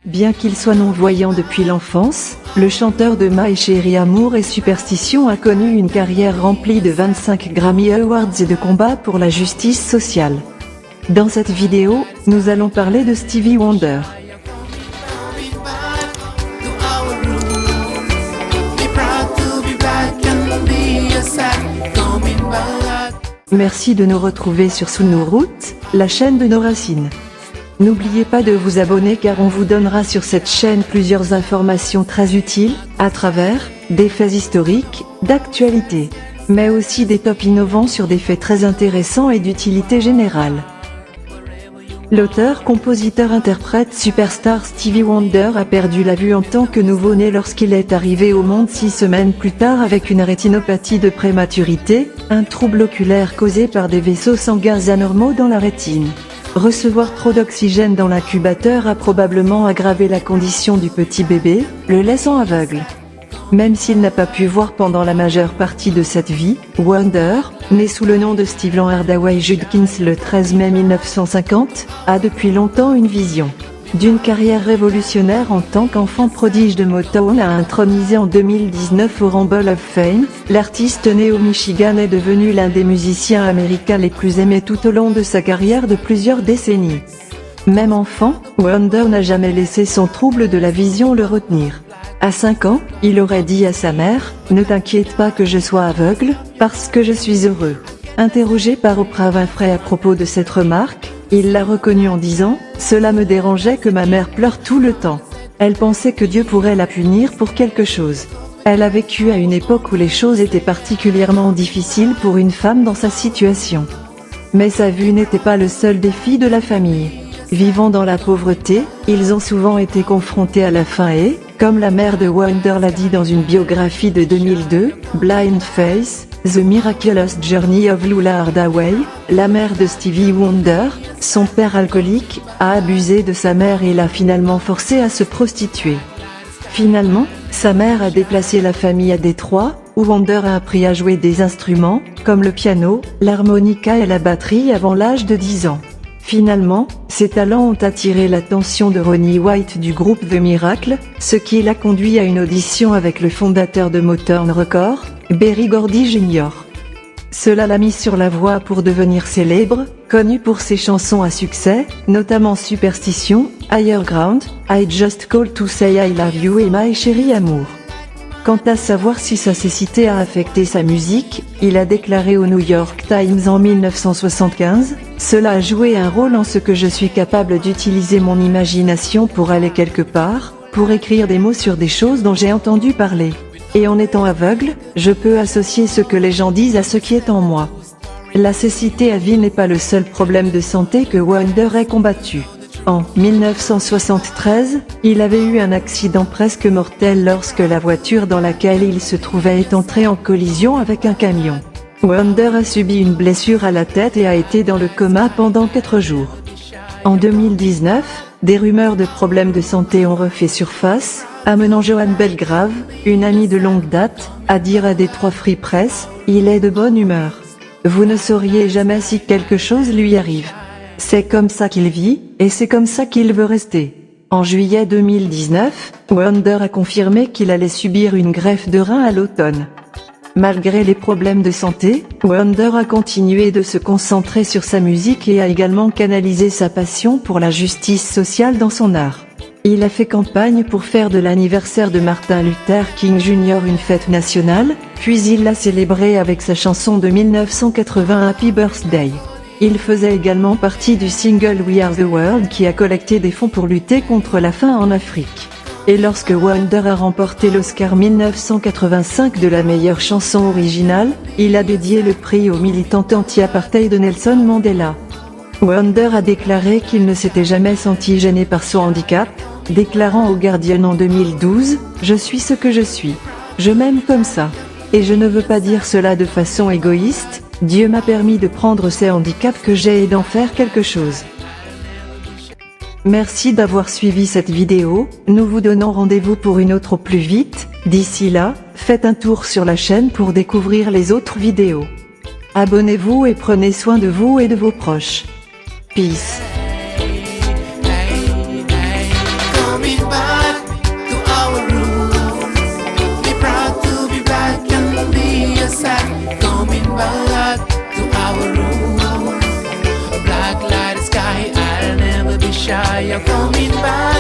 Bien qu'il soit non-voyant depuis l'enfance, le chanteur de My Chérie Amour et Superstition a connu une carrière remplie de 25 Grammy Awards et de combats pour la justice sociale. Dans cette vidéo, nous allons parler de Stevie Wonder. Merci de nous retrouver sur Sous nos routes, la chaîne de nos racines. N'oubliez pas de vous abonner car on vous donnera sur cette chaîne plusieurs informations très utiles, à travers des faits historiques, d'actualité, mais aussi des tops innovants sur des faits très intéressants et d'utilité générale. L'auteur, compositeur, interprète superstar Stevie Wonder a perdu la vue en tant que nouveau-né lorsqu'il est arrivé au monde 6 semaines plus tard avec une rétinopathie de prématurité, un trouble oculaire causé par des vaisseaux sanguins anormaux dans la rétine. Recevoir trop d'oxygène dans l'incubateur a probablement aggravé la condition du petit bébé, le laissant aveugle. Même s'il n'a pas pu voir pendant la majeure partie de cette vie, Wonder, né sous le nom de Steve Hardaway Judkins le 13 mai 1950, a depuis longtemps une vision d'une carrière révolutionnaire en tant qu'enfant prodige de Motown. A intronisé en 2019 au Rumble of Fame, l'artiste né au Michigan est devenu l'un des musiciens américains les plus aimés tout au long de sa carrière de plusieurs décennies. Même enfant, Wonder n'a jamais laissé son trouble de la vision le retenir. À 5 ans, il aurait dit à sa mère « Ne t'inquiète pas que je sois aveugle, parce que je suis heureux ». Interrogé par Oprah Winfrey à propos de cette remarque, il l'a reconnu en disant « Cela me dérangeait que ma mère pleure tout le temps. Elle pensait que Dieu pourrait la punir pour quelque chose. Elle a vécu à une époque où les choses étaient particulièrement difficiles pour une femme dans sa situation. Mais sa vue n'était pas le seul défi de la famille. Vivant dans la pauvreté, ils ont souvent été confrontés à la faim et, comme la mère de Wonder l'a dit dans une biographie de 2002, Blind Faith, The Miraculous Journey of Lula Hardaway, la mère de Stevie Wonder, son père alcoolique, a abusé de sa mère et l'a finalement forcé à se prostituer. Finalement, sa mère a déplacé la famille à Détroit, où Wonder a appris à jouer des instruments, comme le piano, l'harmonica et la batterie avant l'âge de 10 ans. Finalement, ses talents ont attiré l'attention de Ronnie White du groupe The Miracle, ce qui l'a conduit à une audition avec le fondateur de Motown Records, Berry Gordy Jr. Cela l'a mis sur la voie pour devenir célèbre, connu pour ses chansons à succès, notamment Superstition, Higher Ground, I Just Called to Say I Love You et My Chérie Amour. Quant à savoir si sa cécité a affecté sa musique, il a déclaré au New York Times en 1975 « Cela a joué un rôle en ce que je suis capable d'utiliser mon imagination pour aller quelque part, pour écrire des mots sur des choses dont j'ai entendu parler. Et en étant aveugle, je peux associer ce que les gens disent à ce qui est en moi. » La cécité à vie n'est pas le seul problème de santé que Wonder ait combattu. En 1973, il avait eu un accident presque mortel lorsque la voiture dans laquelle il se trouvait est entrée en collision avec un camion. Wonder a subi une blessure à la tête et a été dans le coma pendant 4 jours. En 2019, des rumeurs de problèmes de santé ont refait surface, amenant Joan Belgrave, une amie de longue date, à dire à Detroit Free Press « Il est de bonne humeur. Vous ne sauriez jamais si quelque chose lui arrive. C'est comme ça qu'il vit, et c'est comme ça qu'il veut rester. » En juillet 2019, Wonder a confirmé qu'il allait subir une greffe de rein à l'automne. Malgré les problèmes de santé, Wonder a continué de se concentrer sur sa musique et a également canalisé sa passion pour la justice sociale dans son art. Il a fait campagne pour faire de l'anniversaire de Martin Luther King Jr. une fête nationale, puis il l'a célébré avec sa chanson de 1980 Happy Birthday. Il faisait également partie du single We Are the World qui a collecté des fonds pour lutter contre la faim en Afrique. Et lorsque Wonder a remporté l'Oscar 1985 de la meilleure chanson originale, il a dédié le prix au militant anti-apartheid Nelson Mandela. Wonder a déclaré qu'il ne s'était jamais senti gêné par son handicap, déclarant au Guardian en 2012 « Je suis ce que je suis. Je m'aime comme ça. Et je ne veux pas dire cela de façon égoïste. Dieu m'a permis de prendre ces handicaps que j'ai et d'en faire quelque chose. » Merci d'avoir suivi cette vidéo, nous vous donnons rendez-vous pour une autre au plus vite. D'ici là, faites un tour sur la chaîne pour découvrir les autres vidéos. Abonnez-vous et prenez soin de vous et de vos proches. Peace. I am coming back.